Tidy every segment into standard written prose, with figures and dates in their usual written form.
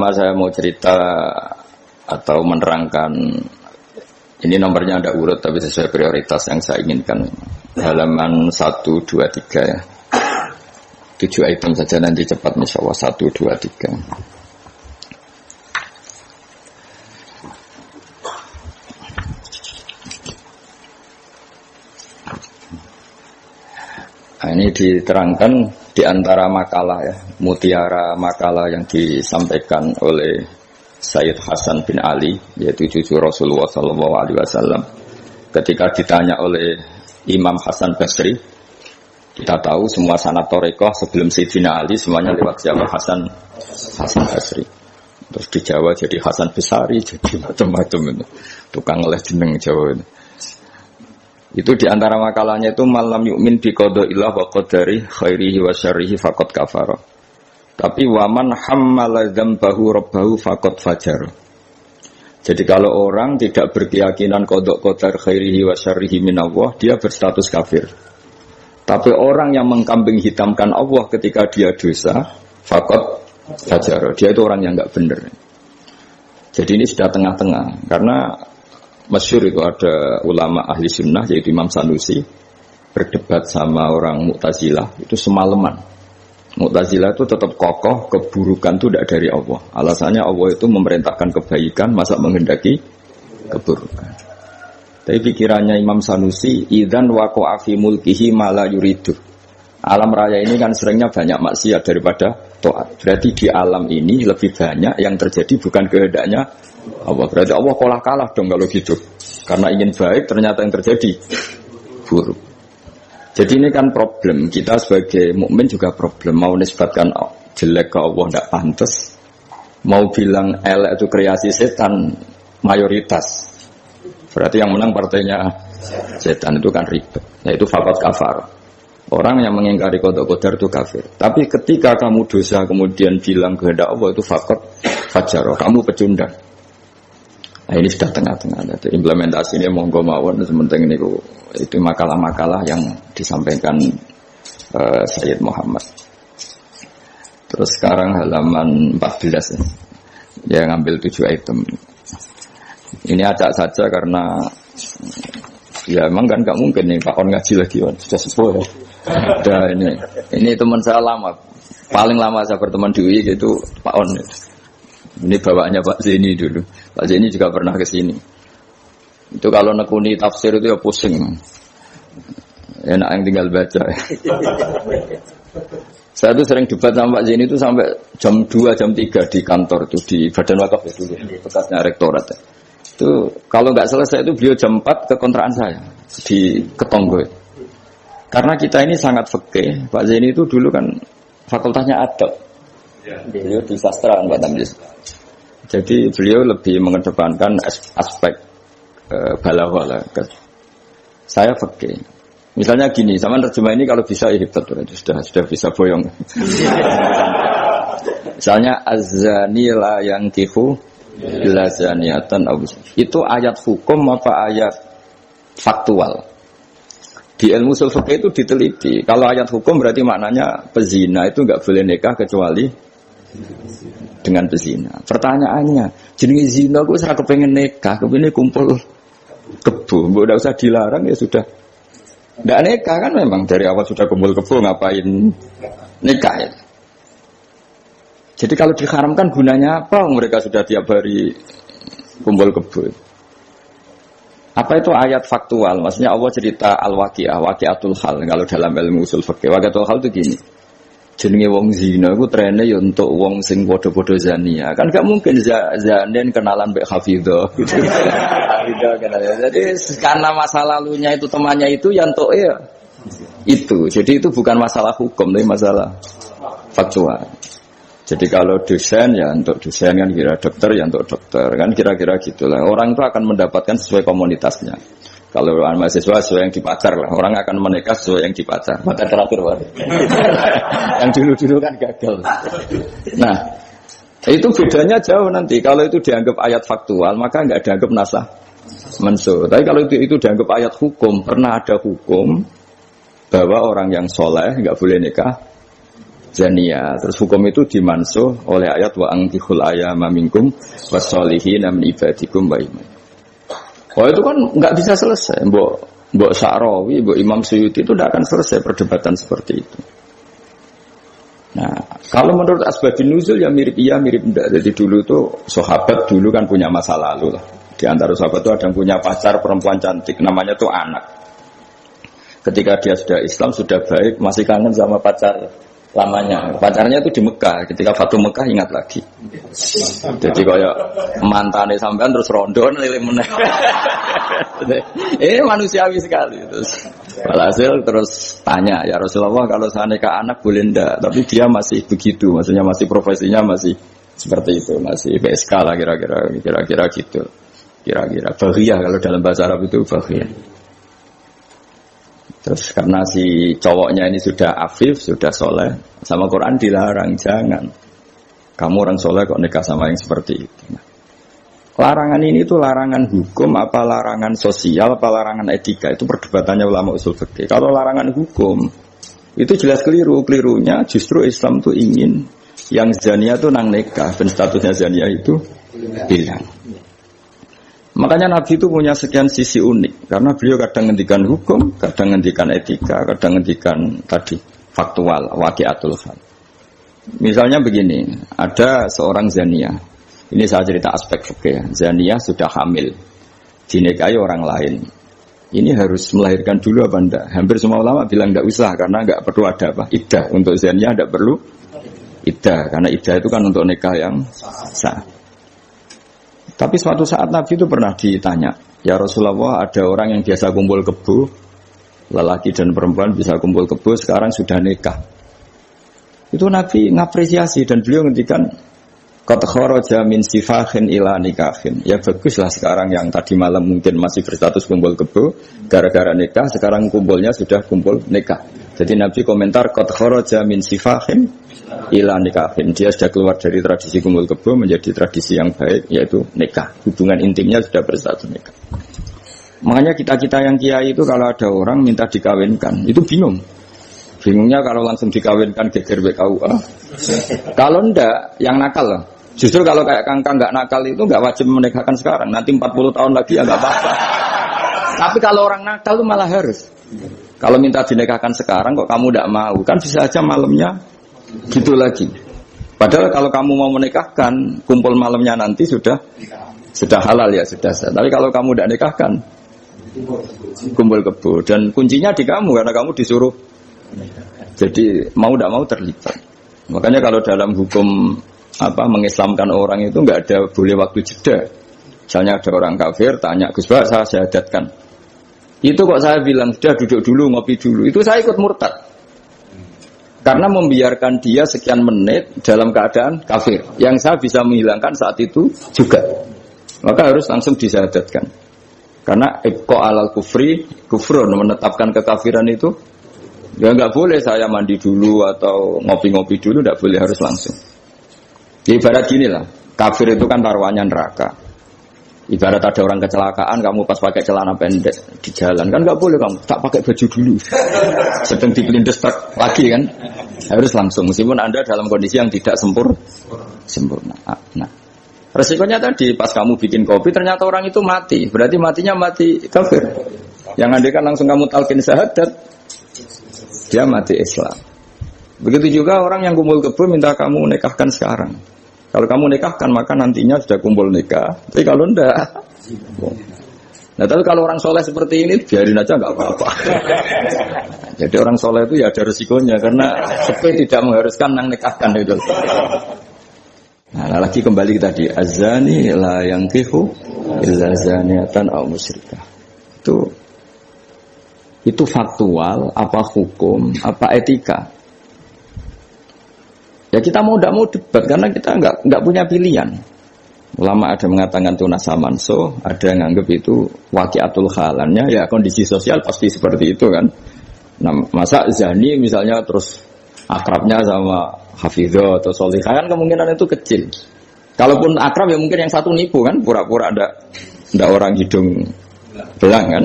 Pertama saya mau cerita atau menerangkan, ini nomornya ada urut tapi sesuai prioritas yang saya inginkan. Halaman 1, 2, 3 ya. 7 item saja nanti cepat insya Allah. 1, 2, 3. Nah, ini diterangkan di antara makalah ya, mutiara makalah yang disampaikan oleh Sayyid Hasan bin Ali, yaitu cucu Rasulullah SAW. Ketika ditanya oleh Imam Hasan Basri, kita tahu semua sanad thariqah sebelum Sayyidina Ali semuanya lewat siapa? Hasan Basri. Terus di Jawa jadi Hasan Besari, jadi macam-macam itu. Tukang les jeneng Jawa itu. Itu di antara makalahnya itu malam yu'min bi qada'illahi wa qadari khairihi wa syarrihi faqad kafara. Tapi waman hammala dzambahu rabbahu faqad fajara. Jadi kalau orang tidak berkeyakinan qada qadar khairihi wa syarrihi minallah, dia berstatus kafir. Tapi orang yang mengkambing hitamkan Allah ketika dia dosa, faqad fajara. Dia itu orang yang enggak benar. Jadi ini sudah tengah-tengah karena masyhur itu ada ulama ahli sunnah yaitu Imam Sanusi berdebat sama orang Mu'tazilah itu semalaman. Mu'tazilah itu tetap kokoh keburukan itu tidak dari Allah. Alasannya Allah itu memerintahkan kebaikan, masa menghendaki keburukan. Tapi pikirannya Imam Sanusi, idzan waqa'a fi mulkihi ma la yuridu. Alam raya ini kan seringnya banyak maksiat daripada taat. Berarti di alam ini lebih banyak yang terjadi bukan kehendaknya Allah. Berarti Allah kalah dong kalau gitu. Karena ingin baik ternyata yang terjadi buruk. Jadi ini kan problem. Kita sebagai mukmin juga problem. Mau nisbatkan jelek ke Allah tidak pantas. Mau bilang elek itu kreasi setan mayoritas. Berarti yang menang partainya setan, itu kan ribet. Yaitu faqad kafar. Orang yang mengingkari qada qadar itu kafir. Tapi ketika kamu dosa kemudian bilang kehendak Allah itu faqad fajara. Kamu pecundang. Nah ini sudah tengah-tengah. Jadi implementasi ini monggo mawon sementing ini itu makalah-makalah yang disampaikan Sayyid Muhammad. Terus sekarang halaman 14 ya. Dia ngambil 7 item. Ini acak saja karena ya emang kan gak mungkin nih Pak On ngaji lagi kan. Sudah sepuh ya. Udah ini teman saya lama. Paling lama saya berteman di UI itu Pak On. Ini bawaannya Pak Zeni dulu. Pak Zeni juga pernah ke sini. Itu kalau nekuni tafsir itu ya pusing. Enak yang tinggal baca. Saya tuh sering debat sama Pak Zeni itu sampai jam 2, jam 3 di kantor tuh di Badan Wakaf itu bekasnya rektorat. Itu kalau nggak selesai itu beliau jam 4 ke kontrakan saya di Ketonggo. Karena kita ini sangat fikih. Pak Zeni itu dulu kan fakultasnya adab. Beliau di sastra Pak Tamjiz. Jadi beliau lebih mengedepankan aspek balaghah lah. Saya fikih. Misalnya gini, sama terjemah ini kalau bisa ya hebat sudah bisa boyong. Misalnya az-zani la yankihu illa zaniatan aw. Itu ayat hukum apa ayat faktual? Di ilmu ushul fikih itu diteliti. Kalau ayat hukum berarti maknanya pezina itu enggak boleh nikah kecuali dengan pezina. Pertanyaannya, jenenge zina kok ora kepengin nikah, kepengin kumpul kebo, mbok ndak usah dilarang ya sudah. Ndak nikah kan memang dari awal sudah kumpul kebo, ngapain nikah ya. Jadi kalau diharamkan gunanya apa? Mereka sudah tiap hari kumpul kebo. Apa itu ayat faktual? Maksudnya Allah cerita al-waqi'ah, waqi'atul hal. Kalau dalam ilmu usul fikih, waqi'atul hal itu gini. Jenenge wong zina iku trene ya untuk wong sing padha-padha zania. Kan gak mungkin zanen kenalan mbek hafidhah gitu. Hafidhah kenalan. Jadi karena masa lalunya itu temannya itu ya entuk ya itu. Jadi itu bukan masalah hukum, tapi masalah faktual. Jadi kalau dosen ya untuk dosen kan kira dokter ya untuk dokter kan kira-kira gitulah. Orang itu akan mendapatkan sesuai komunitasnya. Kalau mahasiswa sesuai yang dipacar lah. Orang akan menikah sesuai yang dipacar. Maka terakhir yang dulu-dulu kan gagal. Nah, itu bedanya jauh nanti. Kalau itu dianggap ayat faktual, maka nggak dianggap nasah mansuh. Tapi kalau itu dianggap ayat hukum, pernah ada hukum bahwa orang yang soleh nggak boleh nikah zania. Terus hukum itu dimansuh oleh ayat wa ankihul ayama minkum wassolihin min ibadikum wa iman. Oh itu kan nggak bisa selesai. Mbok Sa'rawi, Mbok Imam Suyuti itu tidak akan selesai perdebatan seperti itu. Nah, kalau menurut asbabun nuzul ya mirip iya mirip enggak. Jadi dulu tuh sahabat dulu kan punya masa lalu lah. Di antara sahabat itu ada yang punya pacar perempuan cantik, namanya tuh Anak. Ketika dia sudah Islam, sudah baik, masih kangen sama pacar lamanya. Pacarnya itu di Mekah. Ketika Fatu Mekah ingat lagi. Jadi kayak mantane sampean terus rondo nilai meneh. Ini manusiawi sekali. Terus walhasil terus tanya, ya Rasulullah kalau saya nikah anak boleh ndak? Tapi dia masih begitu, maksudnya masih profesinya masih seperti itu, masih PSK lah kira-kira gitu. Kira-kira baghiyah kalau dalam bahasa Arab itu baghiyah. Terus karena si cowoknya ini sudah afif, sudah soleh, sama Quran dilarang, jangan. Kamu orang soleh kok nikah sama yang seperti itu. Nah, larangan ini itu larangan hukum, apa larangan sosial, apa larangan etika, itu perdebatannya ulama usul fikih. Kalau larangan hukum, itu jelas keliru. Kelirunya justru Islam itu ingin yang zania itu nang nikah, dan statusnya zania itu hilang. Makanya Nabi itu punya sekian sisi unik, karena beliau kadang ngendikan hukum, kadang ngendikan etika, kadang ngendikan tadi faktual, waqi'atul hal. Misalnya begini, ada seorang zania. Ini saya cerita aspek fikih. Zania sudah hamil, dinikahi orang lain. Ini harus melahirkan dulu apa enggak? Hampir semua ulama bilang enggak usah, karena enggak perlu ada apa? Iddah. Untuk zania enggak perlu iddah, karena iddah itu kan untuk nikah yang sah. Tapi suatu saat Nabi itu pernah ditanya, ya Rasulullah, ada orang yang biasa kumpul kebo, lelaki dan perempuan bisa kumpul kebo, sekarang sudah nikah. Itu Nabi ngapresiasi dan beliau ngendikan, qad kharaja min sifahin ila nikahin. Ya baguslah sekarang yang tadi malam mungkin masih berstatus kumpul kebo, gara-gara nikah, sekarang kumpulnya sudah kumpul nikah. Jadi Nabi komentar, qad kharaja min sifahin ila nikahin. Dia sudah keluar dari tradisi kumpul kebo menjadi tradisi yang baik, yaitu nikah. Hubungan intimnya sudah berstatus nikah. Makanya kita-kita yang kiai itu kalau ada orang minta dikawinkan, itu bingung. Bingungnya kalau langsung dikawinkan geger BKUA. Kalau enggak, yang nakal lah. Justru kalau kayak kangkang nggak nakal itu nggak wajib menikahkan sekarang. Nanti 40 tahun lagi ya nggak apa-apa. Tapi kalau orang nakal itu malah harus. Kalau minta dinikahkan sekarang kok kamu tidak mau, kan bisa aja malamnya gitu lagi. Padahal kalau kamu mau menikahkan, kumpul malamnya nanti sudah halal ya, sudah sah. Tapi kalau kamu tidak nikahkan, kumpul kebo. Dan kuncinya di kamu, karena kamu disuruh. Jadi mau tidak mau terlibat. Makanya kalau dalam hukum mengislamkan orang itu nggak ada boleh waktu jeda. Misalnya ada orang kafir tanya, Gus Pak, saya syahadatkan. Itu kok saya bilang sudah duduk dulu, ngopi dulu. Itu saya ikut murtad. Karena membiarkan dia sekian menit dalam keadaan kafir. Yang saya bisa menghilangkan saat itu juga. Maka harus langsung disyahadatkan. Karena ibqa alal kufri, kufrun, menetapkan kekafiran itu, ya nggak boleh saya mandi dulu atau ngopi-ngopi dulu, nggak boleh, harus langsung. Ya, ibarat gini lah, kafir itu kan taruhannya neraka. Ibarat ada orang kecelakaan, kamu pas pakai celana pendek di jalan, kan nggak boleh kamu tak pakai baju dulu. Sedang dipelindes truk lagi kan, harus langsung. Meskipun Anda dalam kondisi yang tidak sempurna. Nah, resikonya tadi pas kamu bikin kopi ternyata orang itu mati, berarti matinya mati kafir. Yang Anda kan langsung kamu talqin syahadat, dia mati Islam. Begitu juga orang yang kumpul kebo minta kamu nikahkan sekarang. Kalau kamu nikahkan maka nantinya sudah kumpul nikah. Tapi kalau enggak, nah tapi kalau orang soleh seperti ini biarin aja nggak apa-apa. Jadi orang soleh itu ya ada resikonya karena sepi tidak mengharuskan nang nikahkan itu. Nah lagi kembali tadi azani la yankihu illa zaniatan aw musyrikah. Itu faktual, apa hukum, apa etika? Ya kita mau tidak mau debat karena kita nggak punya pilihan. Ulama ada mengatakan itu nasamanso, ada yang anggap itu waqi'atul halannya, ya kondisi sosial pasti seperti itu kan. Nah, masa zani misalnya terus akrabnya sama hafidho atau solihah kan kemungkinan itu kecil. Kalaupun akrab ya mungkin yang satu nipu kan, pura-pura ada orang hidung belang kan.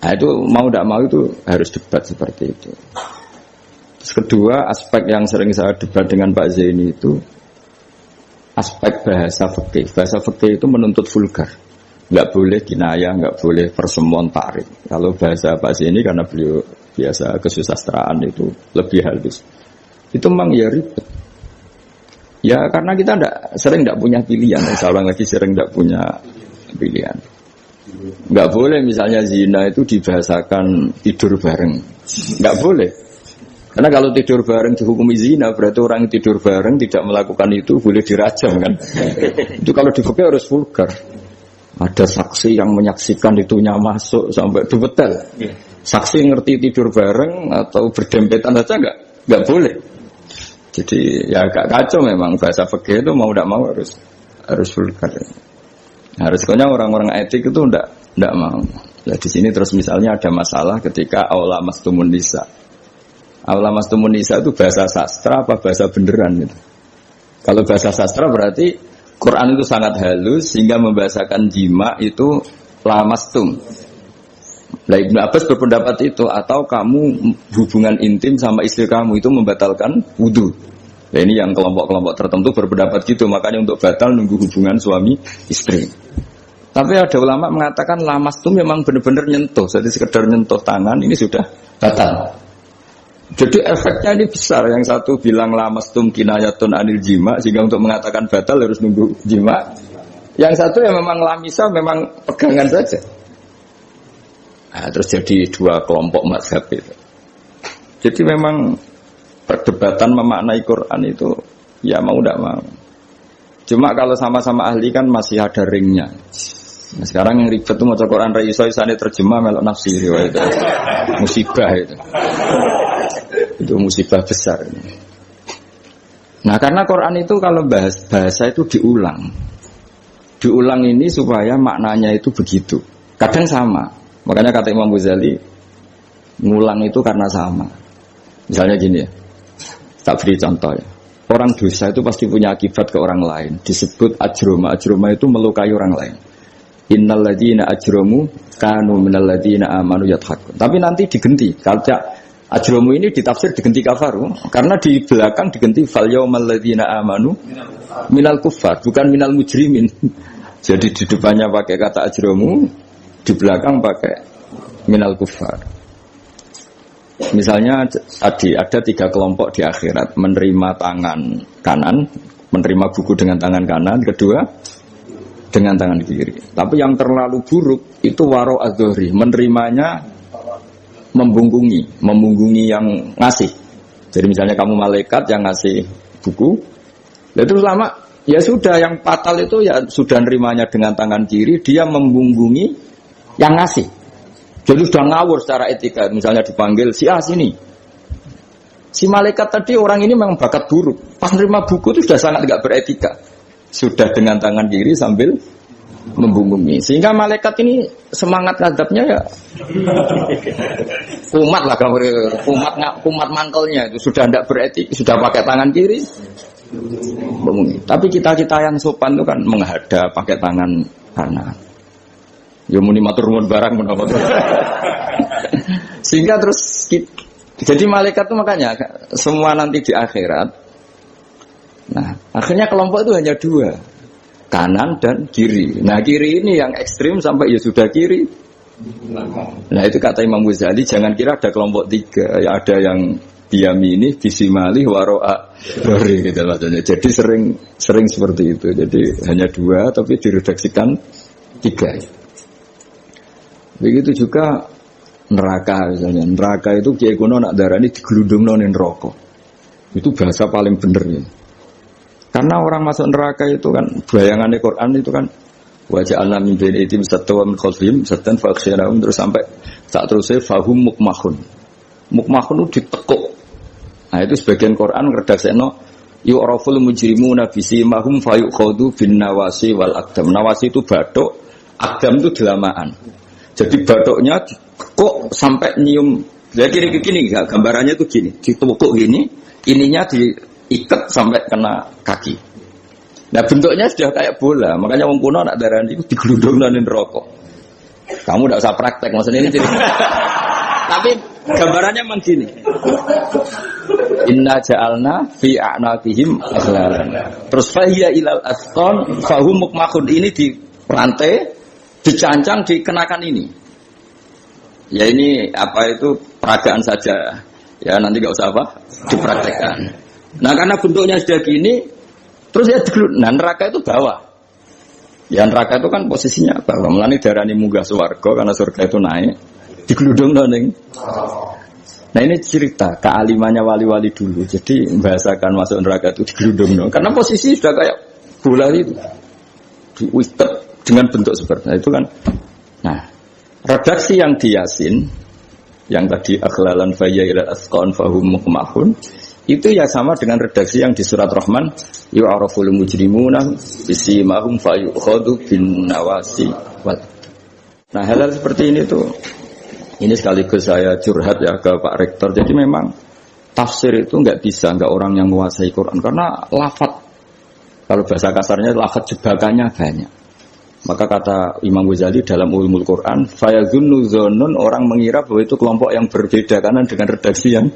Nah itu mau tidak mau itu harus debat seperti itu. Kedua, aspek yang sering saya debat dengan Pak Zaini itu aspek bahasa fikih. Bahasa fikih itu menuntut vulgar. Nggak boleh kinayah, nggak boleh persemuan tarik. Kalau bahasa Pak Zaini karena beliau biasa kesusastraan itu lebih halus. Itu memang ya ribet. Ya karena kita sering tidak punya pilihan. Seorang lagi sering tidak punya pilihan. Nggak boleh misalnya zina itu dibahasakan tidur bareng. Nggak boleh. Karena kalau tidur bareng dihukumi zina, berarti orang yang tidur bareng tidak melakukan itu boleh dirajam kan. Itu kalau di fikih harus vulgar. Ada saksi yang menyaksikan itunya masuk sampai dubetel. Saksi ngerti tidur bareng atau berdempetan saja nggak boleh. Jadi ya agak kacau memang bahasa fikih itu mau tidak mau harus vulgar. Nah, resikonya orang-orang etik itu tidak mau. Nah, di sini terus misalnya ada masalah ketika aula mastumun nisa. Aula mastumun nisa itu bahasa sastra apa bahasa beneran gitu. Kalau bahasa sastra berarti Quran itu sangat halus sehingga membahasakan jima itu lamastum. Nah, Ibnu Abbas berpendapat itu atau kamu hubungan intim sama istri kamu itu membatalkan wudu. Nah, ini yang kelompok-kelompok tertentu berpendapat gitu, makanya untuk batal nunggu hubungan suami istri. Tapi ada ulama mengatakan lamastum memang benar-benar nyentuh, jadi sekedar nyentuh tangan ini sudah batal. Jadi efeknya ini besar. Yang satu bilang lamastum kinayatun anil jima, sehingga untuk mengatakan batal harus nunggu jima. Yang satu yang memang lamisa, memang pegangan saja. Nah, terus jadi dua kelompok mazhab itu. Jadi memang perdebatan memaknai Quran itu ya mau tidak mau. Cuma kalau sama-sama ahli kan masih ada ringnya. Nah, sekarang yang ribet itu maca Quran ra iso isane terjemah melok nafsi riwayat. Musibah itu. Itu musibah besar. Nah, karena Quran itu kalau bahasa itu diulang. Diulang ini supaya maknanya itu begitu. Kadang sama. Makanya kata Imam Ghazali, ngulang itu karena sama. Misalnya gini ya. Tak beri contoh ya. Orang dosa itu pasti punya akibat ke orang lain. Disebut ajroma. Ajroma itu melukai orang lain. Innal ladzina ajramu kanu minal ladzina amanu yadhakun. Tapi nanti diganti. Kalau ajramu ini ditafsir diganti kafaru karena di belakang diganti fal yaumal ladzina amanu minal kuffar, bukan minal mujrimin. Jadi di depannya pakai kata ajramu, di belakang pakai minal kuffar. Misalnya tadi ada 3 kelompok di akhirat, menerima tangan kanan, menerima buku dengan tangan kanan, kedua dengan tangan kiri. Tapi yang terlalu buruk itu waro adzohri, menerimanya membungkungi yang ngasih. Jadi misalnya kamu malaikat yang ngasih buku, itu lama ya sudah, yang fatal itu ya sudah nerimanya dengan tangan kiri, dia membungkungi yang ngasih. Jadi sudah ngawur secara etika. Misalnya dipanggil si A sini, si malaikat tadi orang ini memang bakat buruk, pas nerima buku itu sudah sangat tidak beretika. Sudah dengan tangan kiri sambil membungkungi, sehingga malaikat ini semangat ngadapnya ya kumat lah, kumat mantelnya itu sudah tidak beretik, sudah pakai tangan kiri membungkungi. Tapi kita yang sopan itu kan menghadap pakai tangan kanan. Ya muni matur nuwun barang menapa. Sehingga terus jadi malaikat itu makanya semua nanti di akhirat. Nah, akhirnya kelompok itu hanya 2, kanan dan kiri. Nah, kiri ini yang ekstrim sampai ya sudah kiri. Nah, itu kata Imam Ghazali, jangan kira ada kelompok 3, ya ada yang biyamini, bisimali, waro'a, dori gitu maksudnya. Jadi sering seperti itu. Jadi hanya 2 tapi diredaksikan 3. Begitu juga neraka misalnya. Neraka itu kiai kuno nak darani digelundungno ning neraka. Itu bahasa paling bener ya. Karena orang masuk neraka itu kan bayangannya Quran itu kan wajah alam min baini itim satwa min khalfihim satan fakhsyarahum, terus sampai saat terusnya fahum mukmahun. Mukmahun itu ditekuk. Nah, itu sebagian Quran ngredaksekno yu'raful mujrimuna bisimahum fayukhadhu bin nawasi wal aqdam. Nawasi itu bathuk, aqdam itu delamaan. Jadi bathuknya ditekuk sampai nyium. Ya kiri gini gambarannya itu gini, ditekuk gini, ininya diikat sampai kena kaki. Nah, bentuknya sudah kayak bola. Makanya wong kuno nak darani itu digelundung nang neraka. Kamu enggak usah praktek, maksudnya ini jadi. Tapi Gambarannya memang gini. Inna ja'alna fi a'naqihim aghlalan. Terus fahiya ilal asqan fahum mukmahun, ini di rantai, dicancang, dikenakan ini. Ya ini apa itu peragaan saja. Ya nanti enggak usah apa dipraktekkan. Nah karena bentuknya sudah gini, terus ya digelut. Nah neraka itu bawah. Ya neraka itu kan posisinya bawah. Mulane darani munggah swarga karena surga itu naik. Digeludungno ning. Nah ini cerita kealimannya wali-wali dulu. Jadi membahasakan masuk neraka itu digeludungno. Karena posisi sudah kayak bola itu. Diikat dengan bentuk seperti itu kan. Nah, redaksi yang di Yasin yang tadi aghlalan fayya ila asqan fahum mukmahun itu ya sama dengan redaksi yang di surat Rahman yu'araful mujrimuna bisimahum fayukhadu bin nawasi wal. Nah, hal seperti ini tuh, ini sekaligus saya curhat ya ke Pak Rektor. Jadi memang tafsir itu nggak orang yang menguasai Quran karena lafaz, kalau bahasa kasarnya lafaz jebakannya banyak. Maka kata Imam Ghazali dalam Ulumul Quran, fayazunnu dzannun, orang mengira bahwa itu kelompok yang berbeda karena dengan redaksi yang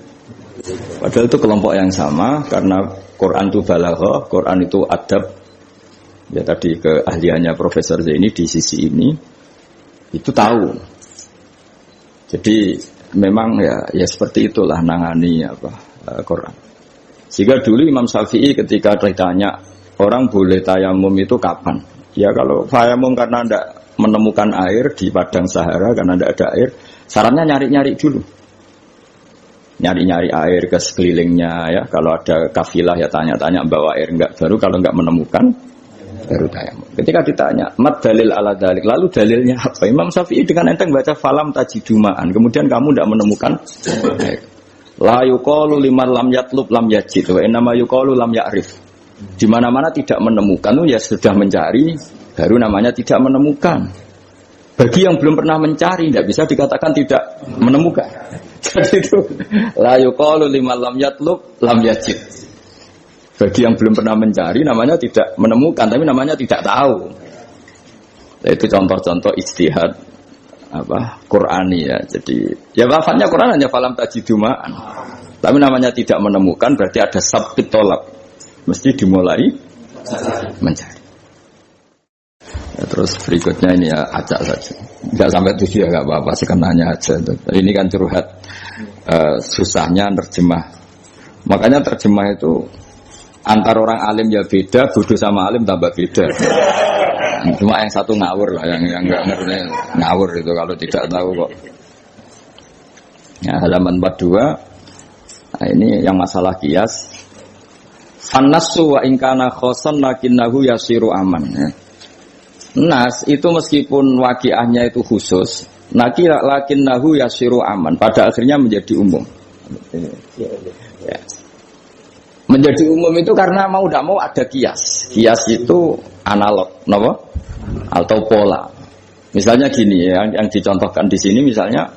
padahal itu kelompok yang sama karena Quran itu balaghah, Quran itu adab. Ya tadi keahliannya Profesor Zaini di sisi ini itu tahu. Jadi memang ya seperti itulah nangani Quran. Sehingga dulu Imam Syafi'i ketika ditanya orang boleh tayamum itu kapan? Ya kalau tayamum karena tidak menemukan air di padang Sahara karena tidak ada air, sarannya nyari-nyari dulu. Nyari-nyari air ke sekelilingnya ya. Kalau ada kafilah ya tanya-tanya bawa air enggak. Baru kalau enggak menemukan baru tayamum. Ketika ditanya, "Mat dalil ala dalik?" Lalu dalilnya apa? Imam Syafi'i dengan enteng baca falam tajidumaan. Kemudian kamu tidak menemukan air. La yuqalu liman lam yatlub lam yajid wa innama yuqalu lam ya'rif. Di mana-mana tidak menemukan ya sudah mencari, baru namanya tidak menemukan. Bagi yang belum pernah mencari tidak bisa dikatakan tidak menemukan. Jadi itu la yuqalu liman lam yatlub lam yajid. Bagi yang belum pernah mencari namanya tidak menemukan, tapi namanya tidak tahu. Nah, itu contoh-contoh ijtihad Qur'ani ya. Jadi ya lafadznya Quran hanya falam tajiduma'an. Tapi namanya tidak menemukan berarti ada sabit tolak. Mesti dimulai mencari. Ya, terus berikutnya ini ya acak saja. Enggak sampai 7 ya enggak apa-apa, sekenanya aja. Ini kan curhat susahnya nerjemah. Makanya terjemah itu antar orang alim ya beda, bodoh sama alim tambah beda. Cuma yang satu ngawur lah, yang enggak ngerti ngawur itu kalau tidak tahu kok. Ya, halaman 42. Nah, ini yang masalah qiyas. Fannasu wa ingkana khosan lakinnahu yasiru aman. Nas itu meskipun waqiahnya itu khusus, lakinnahu yasiru aman. Pada akhirnya menjadi umum. Ya. Menjadi umum itu karena mau tidak mau ada kias. Kias itu analog, no? Atau pola. Misalnya gini ya, yang dicontohkan di sini misalnya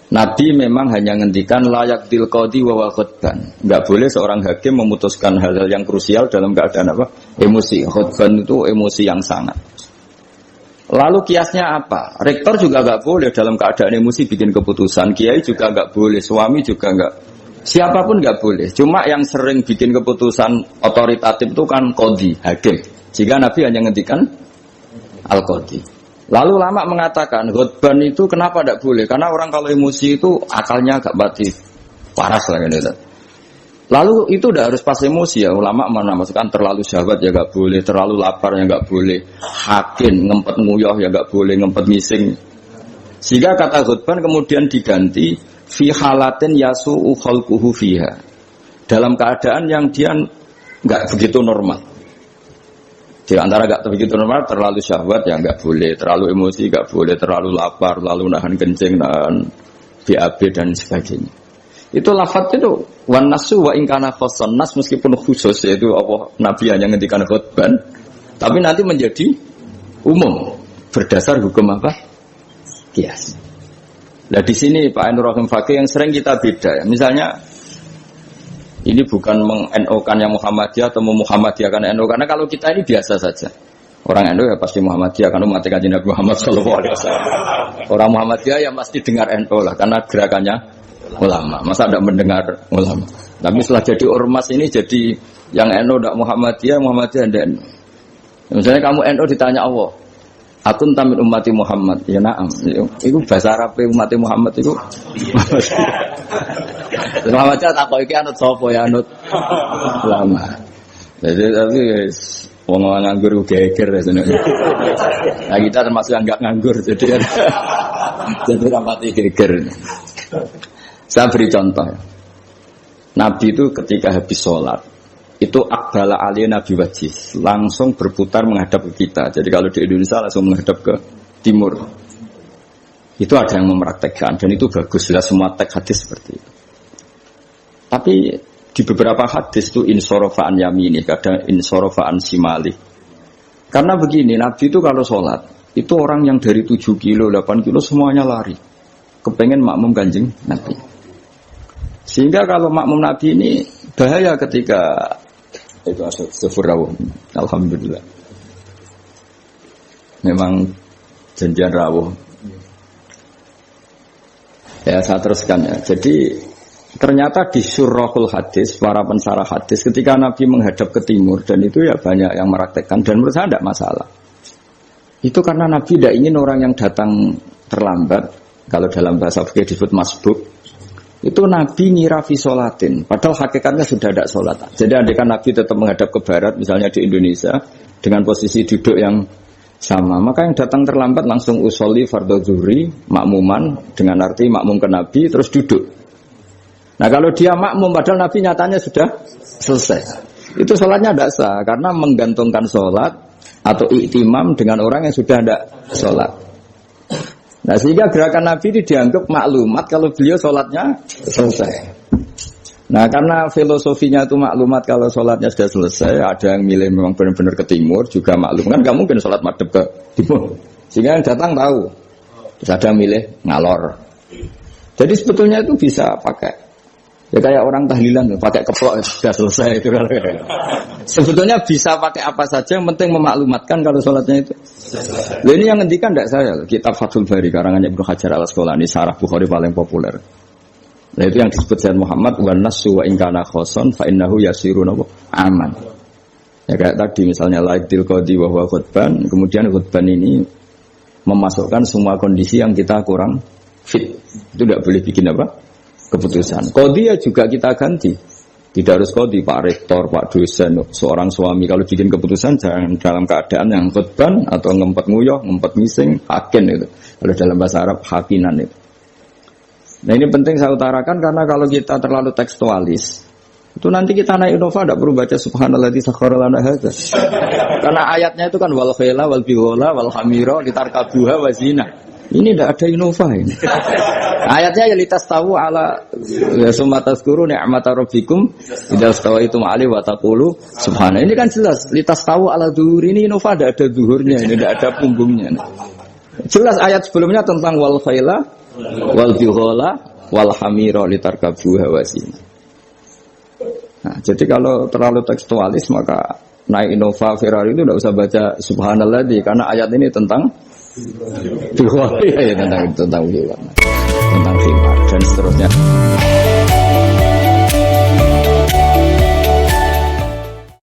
Nabi memang hanya ngendikan layak til qadi wa wal khutban. Enggak boleh seorang hakim memutuskan hal-hal yang krusial dalam keadaan emosi. Khutban itu emosi yang sangat. Lalu kiasnya apa? Rektor juga enggak boleh dalam keadaan emosi bikin keputusan. Kiai juga enggak boleh, suami juga enggak. Siapapun enggak boleh. Cuma yang sering bikin keputusan otoritatif itu kan qadi, hakim. Jika Nabi hanya ngendikan al-qadi. Lalu ulama mengatakan khutban itu kenapa tidak boleh? Karena orang kalau emosi itu akalnya agak mati paras lah gitu. Lalu itu tidak harus pas emosi ya. Ulama menamakan terlalu syahwat ya nggak boleh, terlalu lapar ya nggak boleh, hakin ngempet nguyah ya nggak boleh, ngempet ngising. Sehingga kata khutban kemudian diganti fi halatin yasu'u khalquhu fiha. Dalam keadaan yang dia nggak begitu normal. Di antara gak begitu normal, terlalu syahwat ya nggak boleh, terlalu emosi nggak boleh, terlalu lapar, lalu nahan kencing, nahan BAB dan sebagainya. Itu lafadz itu wan nasu wa ingkana khoson nas meskipun khusus yaitu Allah Nabi hanya ngendikan khutban, tapi nanti menjadi umum berdasar hukum apa? Qiyas. Nah di sini Pak Ainur Rahim Fakih yang sering kita beda ya. Misalnya ini bukan meng-NO-kan yang Muhammadiyah atau Muhammadiyahkan NO, karena kalau kita ini biasa saja. Orang NU ya pasti Muhammadiyah karena umat Kanjeng Nabi Muhammad sallallahu alaihi wasallam. Orang Muhammadiyah ya pasti dengar NU lah karena gerakannya ulama. Masa tidak mendengar ulama? Tapi setelah jadi ormas ini jadi yang NU tidak Muhammadiyah tidak NU. Misalnya kamu NU ditanya Allah, "Akun tamin ummati Muhammad." Ya na'am. Itu bahasa Arab ummati Muhammad itu. Muhammadiyah tak kok iki anut sapa ya anut ulama. Jadi tapi wong nganggur geger sebenarnya. Nah kita termasuk yang enggak nganggur jadi rapati geger. Saya beri contoh. Nabi itu ketika habis sholat itu akbala ali nabi wajih langsung berputar menghadap ke kita. Jadi kalau di Indonesia langsung menghadap ke timur. Itu ada yang mempraktekkan dan itu bagus. Jelas semua teks hadis seperti itu. Tapi di beberapa hadis itu insorofaan yamini, kadang insorofaan simali. Karena begini, Nabi itu kalau sholat, itu orang yang dari 7 kilo, 8 kilo semuanya lari. Kepengen makmum Kanjeng Nabi. Sehingga kalau makmum Nabi ini bahaya ketika itu astagfirullah. Alhamdulillah. Memang janjian rawuh. Ya saya teruskan ya. Jadi ternyata di surahul hadis, para pensarah hadis, ketika Nabi menghadap ke timur, dan itu ya banyak yang meraktekkan, dan menurut saya tidak masalah. Itu karena Nabi tidak ingin orang yang datang terlambat, kalau dalam bahasa fikih disebut masbuk, itu Nabi nyirafi sholatin, padahal hakikatnya sudah tidak sholat. Jadi andaikan Nabi tetap menghadap ke barat, misalnya di Indonesia, dengan posisi duduk yang sama, maka yang datang terlambat langsung usolli fardhu zuhri, makmuman, dengan arti makmum ke Nabi, terus duduk. Nah kalau dia makmum padahal Nabi nyatanya sudah selesai, itu sholatnya tidak sah karena menggantungkan sholat atau iktimam dengan orang yang sudah tidak sholat. Nah sehingga gerakan Nabi ini dianggap maklumat kalau beliau sholatnya selesai. Nah karena filosofinya itu maklumat kalau sholatnya sudah selesai, ada yang milih memang benar-benar ke timur juga maklum kan, gak mungkin sholat madhep ke timur. Sehingga yang datang tahu, terus ada yang milih ngalor. Jadi sebetulnya itu bisa pakai. Ya kayak orang tahlilan pakai keplok sudah selesai itu kalau sebetulnya bisa pakai apa saja yang penting memaklumatkan kalau sholatnya itu. Nah, ini yang ngendikan tidak saya kitab Fathul Bari karangannya Ibnu Hajar Al-Asqalani sarah Bukhari paling populer. Nah itu yang disebut Sayyid Muhammad wan nasu wa in kana khoson fa innahu yasirun aman. Ya kayak tadi misalnya laidil qadi wa huwa khutban, kemudian khutban ini memasukkan semua kondisi yang kita kurang fit. Itu tidak boleh bikin apa? Keputusan. Qadhi ya juga kita ganti. Tidak harus qadhi Pak Rektor, Pak dosen, seorang suami kalau bikin keputusan jangan dalam keadaan yang khutban atau ngempet nguyuh, ngempet ngising, hakin itu. Kalau dalam bahasa Arab hakinan itu. Nah ini penting saya utarakan karena kalau kita terlalu tekstualis itu nanti kita naik Innova tidak perlu baca subhanalladzi sakhkhara lana hadza. Karena ayatnya itu kan wal khaila wal bighala wal hamira litarkabuha wa zina. Ini tidak ada Innova ini. Ayatnya ya litas tahu ala ya sumatas guru ni'mata rabbikum idza stawaitum alaihi wa taqulu subhana. Ini kan jelas litas tahu ala zuhur ini Innova tidak ada zuhurnya, ini tidak ada punggungnya. Jelas ayat sebelumnya tentang wal khaila wal bighala wal hamira litarkabuha wa zina. Nah, jadi kalau terlalu tekstualis maka naik Innova Ferrari itu tidak usah baca subhanalladzi karena ayat ini tentang ya tentang khimar dan seterusnya.